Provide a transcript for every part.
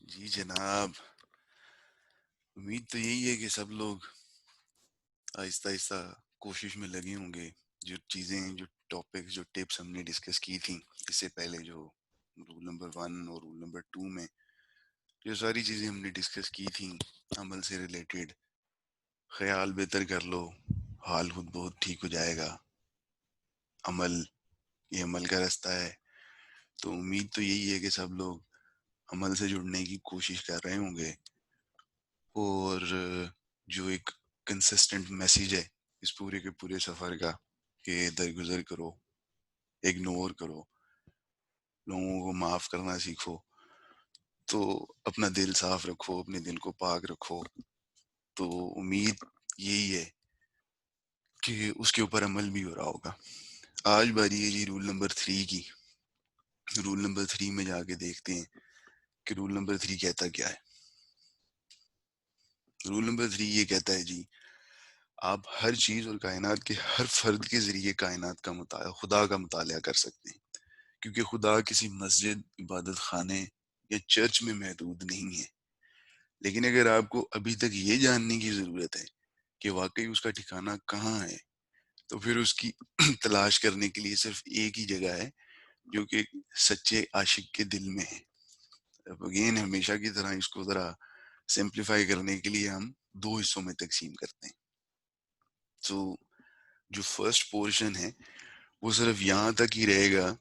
جی جناب، امید تو یہی ہے کہ سب لوگ آہستہ آہستہ کوشش میں لگے ہوں گے. جو چیزیں، جو ٹاپکس، جو ٹپس ہم نے ڈسکس کی تھیں اس سے پہلے، جو رول نمبر 1 اور رول نمبر 2 میں جو ساری چیزیں ہم نے ڈسکس کی تھیں عمل سے ریلیٹڈ، خیال بہتر کر لو، حال خود بہت ٹھیک ہو جائے گا. عمل، یہ عمل کا رستہ ہے. تو امید تو یہی ہے کہ سب لوگ عمل سے جڑنے کی کوشش کر رہے ہوں گے. اور جو ایک کنسسٹنٹ میسیج ہے اس پورے کے پورے سفر کا کہ درگزر کرو، اگنور کرو، لوگوں کو معاف کرنا سیکھو، تو اپنا دل صاف رکھو، اپنے دل کو پاک رکھو. تو امید یہی ہے کہ اس کے اوپر عمل بھی ہو رہا ہوگا. آج باری ہے جی رول نمبر 3 کی. رول نمبر 3 میں جا کے دیکھتے ہیں کہ رول نمبر 3 کہتا کیا ہے. رول نمبر 3 یہ کہتا ہے جی، آپ ہر چیز اور کائنات کے ہر فرد کے ذریعے کائنات کا مطالعہ، خدا کا مطالعہ کر سکتے ہیں. کیونکہ خدا کسی مسجد، عبادت خانے یا چرچ میں محدود نہیں ہے. لیکن اگر آپ کو ابھی تک یہ جاننے کی ضرورت ہے کہ واقعی اس کا ٹھکانہ کہاں ہے، تو پھر اس کی تلاش کرنے کے لیے صرف ایک ہی جگہ ہے جو کہ سچے عاشق کے دل میں ہے. اب اگین ہمیشہ کی طرح اس کو ذرا سمپلیفائی کرنے کے لیے ہم دو حصوں میں تقسیم کرتے ہیں. تو جو فرسٹ پورشن ہے وہ صرف یہاں تک ہی رہے گا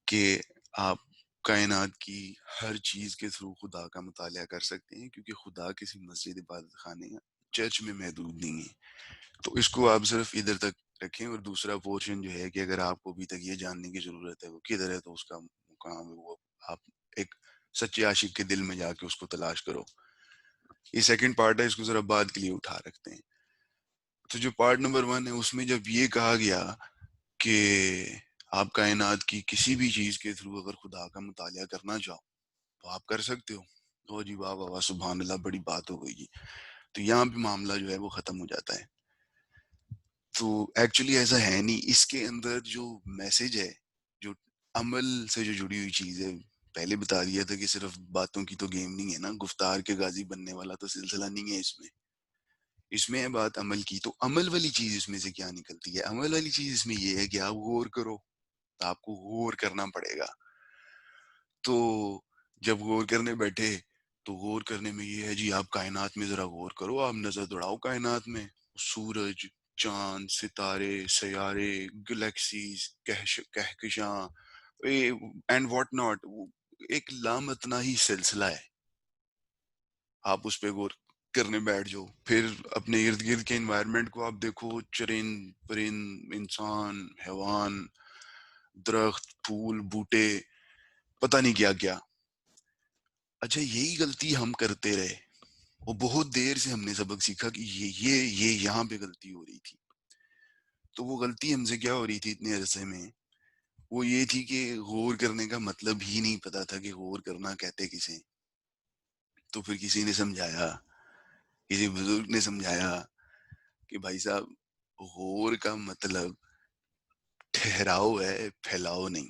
کہ آپ کائنات کی ہر چیز کے تھرو خدا کا مطالعہ کر سکتے ہیں، کیونکہ خدا کسی مسجد، عبادت خانے یا چرچ میں محدود نہیں ہے. تو اس کو آپ صرف ادھر تک رکھیں. اور دوسرا پورشن جو ہے کہ اگر آپ کو ابھی تک یہ جاننے کی ضرورت ہے وہ کدھر ہے، تو اس کا مقام ہے وہ آپ ایک سچے عاشق کے دل میں جا کے اس کو تلاش کرو. یہ سیکنڈ پارٹ ہے، اس کو ذرا بعد کے لیے اٹھا رکھتے ہیں. تو جو پارٹ نمبر 1 ہے اس میں جب یہ کہا گیا کہ آپ کائنات کی کسی بھی چیز کے تھرو اگر خدا کا مطالعہ کرنا چاہو تو آپ کر سکتے ہو. تو جی واہ واہ واہ، سبحان اللہ، بڑی بات ہو گئی جی. تو یہاں پہ معاملہ جو ہے وہ ختم ہو جاتا ہے. تو ایکچولی ایسا ہے نہیں. اس کے اندر جو میسج ہے، جو عمل سے جو جڑی ہوئی چیز ہے، پہلے بتا دیا تھا کہ صرف باتوں کی تو گیم نہیں ہے نا، گفتار کے غازی بننے والا تو سلسلہ نہیں ہے. اس میں ہے بات عمل کی. تو عمل والی چیز اس میں سے کیا نکلتی ہے؟ عمل والی چیز اس میں یہ ہے کہ آپ غور کرو. آپ کو غور کرنا پڑے گا. تو جب غور کرنے بیٹھے تو غور کرنے میں یہ ہے جی، آپ کائنات میں ذرا غور کرو، آپ نظر دوڑاؤ کائنات میں. سورج، چاند، ستارے، سیارے، galaxies, Kahkashan and what not, ایک لامتناہی سلسلہ ہے. آپ اس پہ غور کرنے بیٹھ جاؤ. پھر اپنے ارد گرد کے انوائرمنٹ کو آپ دیکھو، چرند پرند، انسان، حیوان، درخت، پھول، بوٹے، پتہ نہیں کیا کیا. اچھا، یہی غلطی ہم کرتے رہے اور بہت دیر سے ہم نے سبق سیکھا کہ یہ یہاں پہ غلطی ہو رہی تھی. تو وہ غلطی ہم سے کیا ہو رہی تھی اتنے عرصے میں؟ وہ یہ تھی کہ غور کرنے کا مطلب ہی نہیں پتا تھا کہ غور کرنا کہتے کسے. تو پھر کسی نے سمجھایا، کسی بزرگ نے سمجھایا کہ بھائی صاحب، غور کا مطلب ٹھہراؤ ہے، پھیلاؤ نہیں.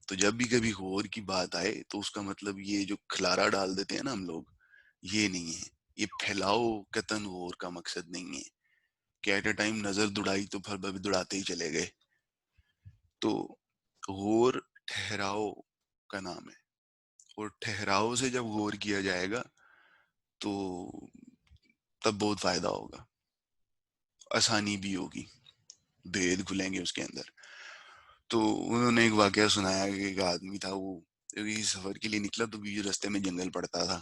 تو جب بھی کبھی غور کی بات آئے تو اس کا مطلب یہ جو کھلارا ڈال دیتے ہیں نا ہم لوگ، یہ نہیں ہے. یہ پھیلاؤ قطن غور کا مقصد نہیں ہے کہ ایٹ اے ٹائم نظر دوڑائی تو پھر بھی دوڑاتے ہی چلے گئے. تو غور ٹھہراؤ کا نام ہے. اور ٹھہراؤ سے جب غور کیا جائے گا تو تب بہت فائدہ ہوگا، آسانی بھی ہوگی، بھید کھلیں گے اس کے اندر. تو انہوں نے ایک واقعہ سنایا کہ ایک آدمی تھا، وہ کسی سفر کے لیے نکلا تو بیچ رستے میں جنگل پڑتا تھا.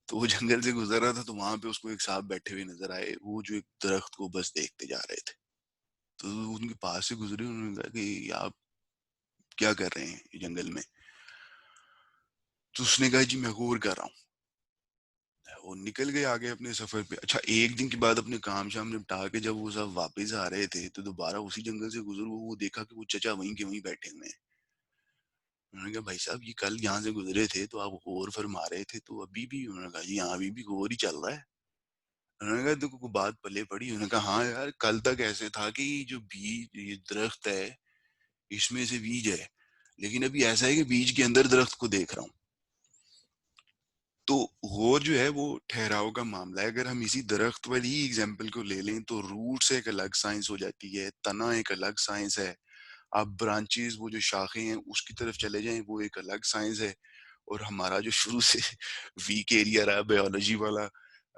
تو وہ جنگل سے گزر رہا تھا تو وہاں پہ اس کو ایک صاحب بیٹھے ہوئے نظر آئے. وہ جو ایک درخت کو بس دیکھتے جا رہے تھے. تو ان کے پاس سے گزرے، انہوں نے کہا کہ آپ کیا کر رہے ہیں جنگل میں؟ تو اس نے کہا جی میں غور کر رہا ہوں. وہ نکل گئے آگے اپنے سفر پہ. اچھا، ایک دن کے بعد اپنے کام شام نپٹا کے جب وہ سب واپس آ رہے تھے تو دوبارہ اسی جنگل سے گزر وہ دیکھا کہ وہ چچا وہیں کے وہیں بیٹھے ہوئے ہیں. انہوں نے کہا بھائی صاحب، یہ کل یہاں سے گزرے تھے تو آپ غور فرما رہے تھے، تو ابھی بھی؟ انہوں نے کہا جی ہاں، ابھی بھی غور ہی چل رہا ہے. انہوں نے کہا تو کوئی بات پلے پڑی؟ انہوں نے کہا ہاں یار، کل تک ایسے تھا کہ جو بیج، یہ درخت ہے، اس میں سے بیج ہے، لیکن ابھی ایسا ہے کہ بیج کے اندر درخت کو دیکھ رہا ہوں. تو غور جو ہے وہ ٹھہراؤ کا معاملہ ہے. اگر ہم اسی درخت والی ایگزامپل کو لے لیں تو روٹس ایک الگ سائنس ہو جاتی ہے, تنا ایک الگ سائنس ہے, آپ برانچیز وہ جو شاخیں ہیں اس کی طرف چلے جائیں وہ ایک الگ سائنس ہے. اور ہمارا جو شروع سے ویک ایریا رہا بایولوجی والا,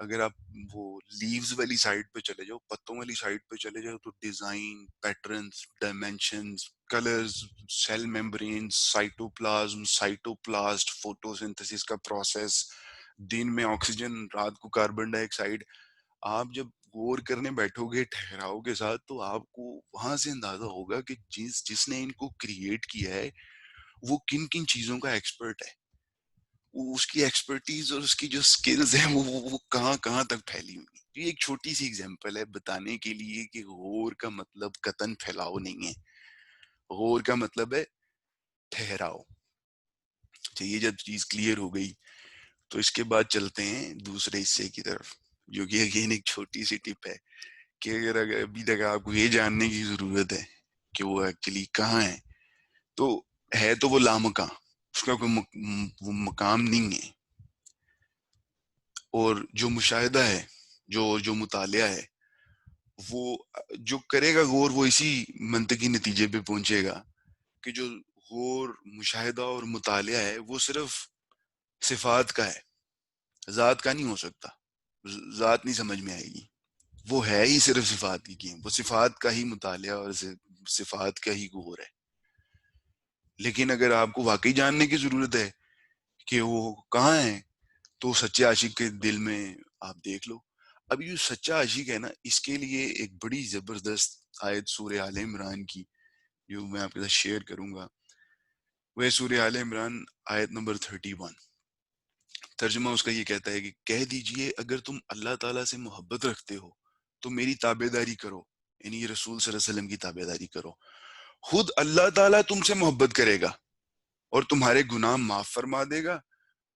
اگر آپ وہ لیوز والی سائڈ پہ چلے جاؤ, پتوں والی سائڈ پہ چلے جاؤ, تو design, patterns, dimensions, colours, cell membrane, cytoplasm, cytoplast, photosynthesis کا پروسیس, دن میں آکسیجن, رات کو کاربن ڈائی آکسائڈ. آپ جب غور کرنے بیٹھو گے ٹھہراؤ کے ساتھ تو آپ کو وہاں سے اندازہ ہوگا کہ جس نے ان کو کریٹ کیا ہے وہ کن کن چیزوں کا ایکسپرٹ ہے, اس کی ایکسپرٹیز اور اس کی جو سکلز ہیں وہ کہاں کہاں تک پھیلی ہوئی. یہ ایک چھوٹی سی ایگزامپل ہے بتانے کے لیے کہ غور کا مطلب قطن پھیلاؤ نہیں ہے, غور کا مطلب ہے ٹھہراؤ. یہ جب چیز کلیئر ہو گئی تو اس کے بعد چلتے ہیں دوسرے حصے کی طرف, جو کہ اگین ایک چھوٹی سی ٹپ ہے کہ اگر ابھی تک آپ کو یہ جاننے کی ضرورت ہے کہ وہ ایکچولی کہاں ہے, تو ہے تو وہ لامکاں, اس کا کوئی وہ مقام نہیں ہے. اور جو مشاہدہ ہے, جو مطالعہ ہے, وہ جو کرے گا غور وہ اسی منطقی نتیجے پہ پہنچے گا کہ جو غور, مشاہدہ اور مطالعہ ہے وہ صرف صفات کا ہے, ذات کا نہیں ہو سکتا. ذات نہیں سمجھ میں آئے گی, وہ ہے ہی صرف صفات کی, وہ صفات کا ہی مطالعہ اور صفات کا ہی غور ہے. لیکن اگر آپ کو واقعی جاننے کی ضرورت ہے کہ وہ کہاں ہے, تو سچے عاشق کے دل میں آپ دیکھ لو. اب یہ سچا عاشق ہے نا, اس کے لیے ایک بڑی زبردست آیت سورہ آل عمران کی جو میں آپ کے ساتھ شیئر کروں گا. وہ سورہ آل عمران آیت نمبر 31. ترجمہ اس کا یہ کہتا ہے کہ کہہ دیجئے اگر تم اللہ تعالیٰ سے محبت رکھتے ہو تو میری تابع داری کرو, یعنی یہ رسول صلی اللہ علیہ وسلم کی تابع داری کرو. خود اللہ تعالیٰ تم سے محبت کرے گا اور تمہارے گناہ معاف فرما دے گا,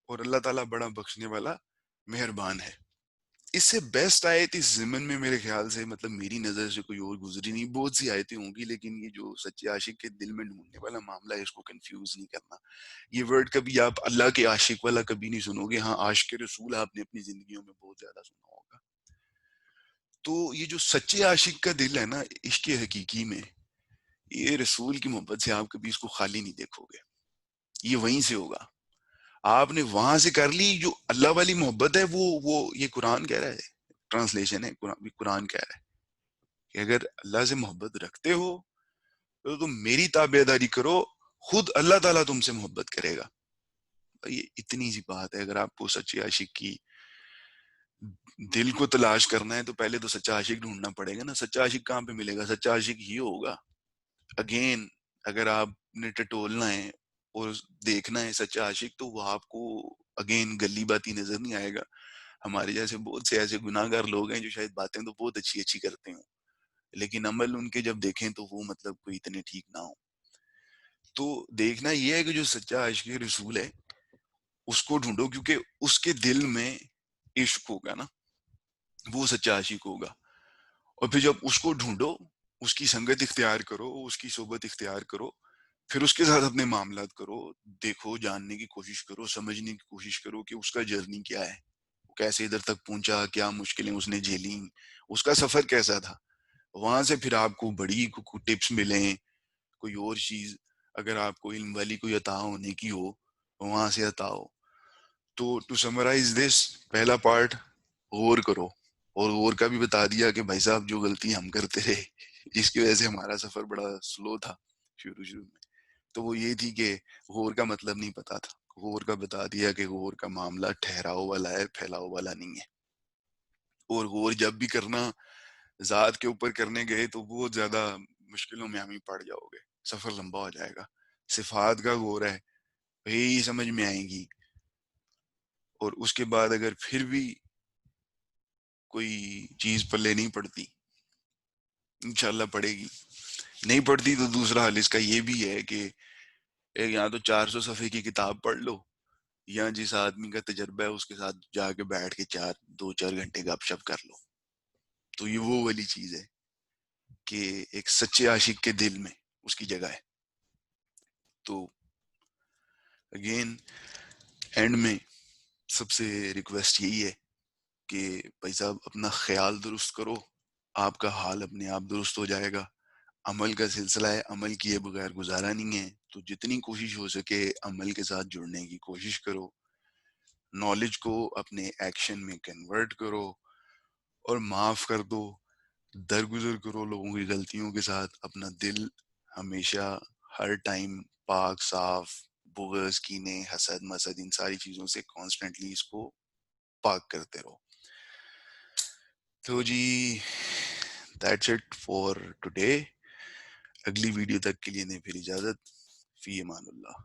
اور اللہ تعالیٰ بڑا بخشنے والا مہربان ہے. اس سے بیسٹ آیت اس ضمن میں میرے خیال سے, مطلب میری نظر سے کوئی اور گزری نہیں. بہت سی آیتیں ہوں گی لیکن یہ جو سچے عاشق کے دل میں ڈھونڈنے والا معاملہ ہے اس کو کنفیوز نہیں کرنا. یہ ورڈ کبھی آپ اللہ کے عاشق والا کبھی نہیں سنو گے, ہاں عاشق رسول آپ نے اپنی زندگیوں میں بہت زیادہ سنا ہوگا. تو یہ جو سچے عاشق کا دل ہے نا عشق حقیقی میں, یہ رسول کی محبت سے آپ کبھی اس کو خالی نہیں دیکھو گے, یہ وہیں سے ہوگا. آپ نے وہاں سے کر لی جو اللہ والی محبت ہے, وہ یہ قرآن کہہ رہا ہے, ٹرانسلیشن ہے, قرآن کہہ رہا ہے کہ اگر اللہ سے محبت رکھتے ہو تو تم میری تابع داری کرو, خود اللہ تعالیٰ تم سے محبت کرے گا. یہ اتنی سی بات ہے. اگر آپ کو سچے عاشق کی دل کو تلاش کرنا ہے تو پہلے تو سچا عاشق ڈھونڈنا پڑے گا نا. سچا عاشق کہاں پہ ملے گا, سچا عاشق ہی ہوگا. اگین اگر آپ نے ٹٹولنا ہے اور دیکھنا ہے سچا عاشق, تو وہ آپ کو اگین گلی باتی نظر نہیں آئے گا. ہمارے جیسے بہت سے ایسے گناہ گار لوگ ہیں جو شاید باتیں تو بہت اچھی اچھی کرتے ہوں لیکن عمل ان کے جب دیکھیں تو وہ مطلب کوئی اتنے ٹھیک نہ ہو. تو دیکھنا یہ ہے کہ جو سچا عاشق رسول ہے اس کو ڈھونڈو, کیونکہ اس کے دل میں عشق ہوگا نا, وہ سچا عاشق ہوگا. اور پھر جب اس کو ڈھونڈو, اس کی سنگت اختیار کرو, اس کی صحبت اختیار کرو, پھر اس کے ساتھ اپنے معاملات کرو, دیکھو, جاننے کی کوشش کرو, سمجھنے کی کوشش کرو کہ اس کا جرنی کیا ہے, وہ کیسے ادھر تک پہنچا, کیا مشکلیں اس نے جھیلیں, اس کا سفر کیسا تھا. وہاں سے پھر آپ کو بڑی ٹپس ملیں, کوئی اور چیز اگر آپ کو علم والی کوئی عطا ہونے کی ہو وہاں سے عطا ہو. تو ٹو سمرائز دس, پہلا پارٹ غور کرو, اور غور کا بھی بتا دیا کہ بھائی صاحب جو غلطی ہم کرتے رہے جس کی وجہ سے ہمارا سفر بڑا سلو تھا شروع میں, تو وہ یہ تھی کہ غور کا مطلب نہیں پتا تھا. غور کا بتا دیا کہ غور کا معاملہ ٹھہراؤ والا ہے, پھیلاؤ والا نہیں ہے. اور غور جب بھی کرنا ذات کے اوپر کرنے گئے تو بہت زیادہ مشکلوں میں ہم ہی پڑ جاؤ گے, سفر لمبا ہو جائے گا. صفات کا غور ہے, وہی سمجھ میں آئیں گی. اور اس کے بعد اگر پھر بھی کوئی چیز پلے نہیں پڑتی, انشاءاللہ پڑے گی. نہیں پڑتی تو دوسرا حل اس کا یہ بھی ہے کہ یہاں تو 400 صفحے کی کتاب پڑھ لو, یا جس آدمی کا تجربہ ہے اس کے ساتھ جا کے بیٹھ کے 2-4 گھنٹے گپ شپ کر لو. تو یہ وہ والی چیز ہے کہ ایک سچے عاشق کے دل میں اس کی جگہ ہے. تو اگین اینڈ میں سب سے ریکویسٹ یہی ہے کہ بھائی صاحب اپنا خیال درست کرو، آپ کا حال اپنے آپ درست ہو جائے گا. عمل کا سلسلہ ہے، عمل کیے بغیر گزارا نہیں ہے، تو جتنی کوشش ہو سکے عمل کے ساتھ جڑنے کی کوشش کرو، نالج کو اپنے ایکشن میں کنورٹ کرو اور معاف کر دو، درگزر کرو لوگوں کی غلطیوں کے ساتھ. اپنا دل ہمیشہ ہر ٹائم پاک صاف، بغض کینے حسد مسد ان ساری چیزوں سے کانسٹنٹلی اس کو پاک کرتے رہو. تو جی دیٹس اٹ فار ٹوڈے. اگلی ویڈیو تک کے لیے نہیں پھر اجازت. فی امان اللہ.